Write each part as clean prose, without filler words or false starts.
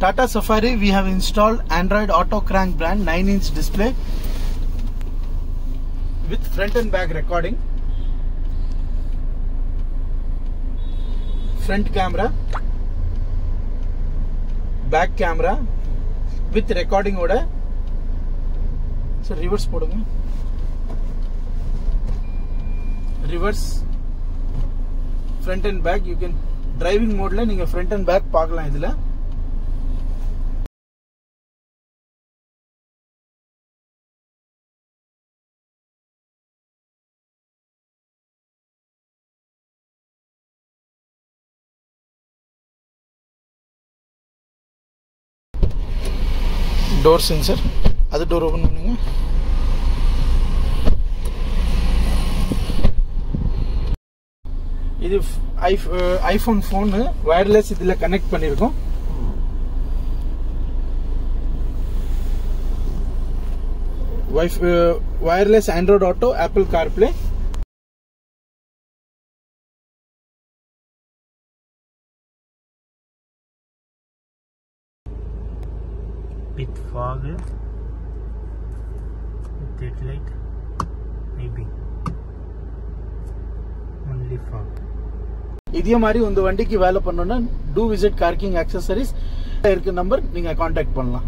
Tata Safari, we have installed Android Auto Crank brand 9-inch display with front and back recording, front camera, back camera with recording order. So reverse podunga, reverse, front and back. You can driving mode la neenga front and back paakalam idhula. Door sensor, other door open பண்ணுங்க. இது iPhone phone wireless இதுல connect பண்ணிருக்கோம். Wireless Android auto, apple CarPlay. With fog, with headlight, maybe only fog. இதே மாதிரி உங்க வண்டிக்கு வேலை பண்ணனும்னா do visit Car King Accessories இருக்க நம்பர் நீங்க கான்டாக்ட் பண்ணலாம்.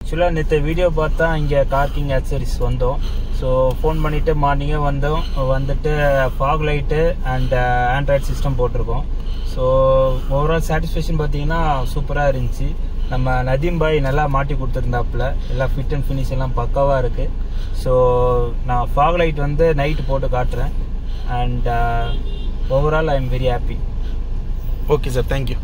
ஆக்சுவலா நேற்று வீடியோ பார்த்தா இங்கே கார் கிங் ஆக்சசரிஸ் வந்தோம். ஸோ ஃபோன் பண்ணிட்டு மார்னிங்கே வந்தோம். வந்துட்டு fog light and android system போட்டிருக்கோம். ஸோ ஓவரால் சாட்டிஸ்ஃபேக்ஷன் பார்த்தீங்கன்னா சூப்பராக இருந்துச்சு. நம்ம நதீம் பாய் நல்லா மாட்டி கொடுத்துருந்தாப்புல, எல்லாம் ஃபிட் அண்ட் ஃபினிஷ் எல்லாம் பக்காவாக இருக்குது. ஸோ நான் ஃபாக் லைட் வந்து நைட்டு போட்டு காட்டுறேன். And overall I am very happy. Okay sir, thank you.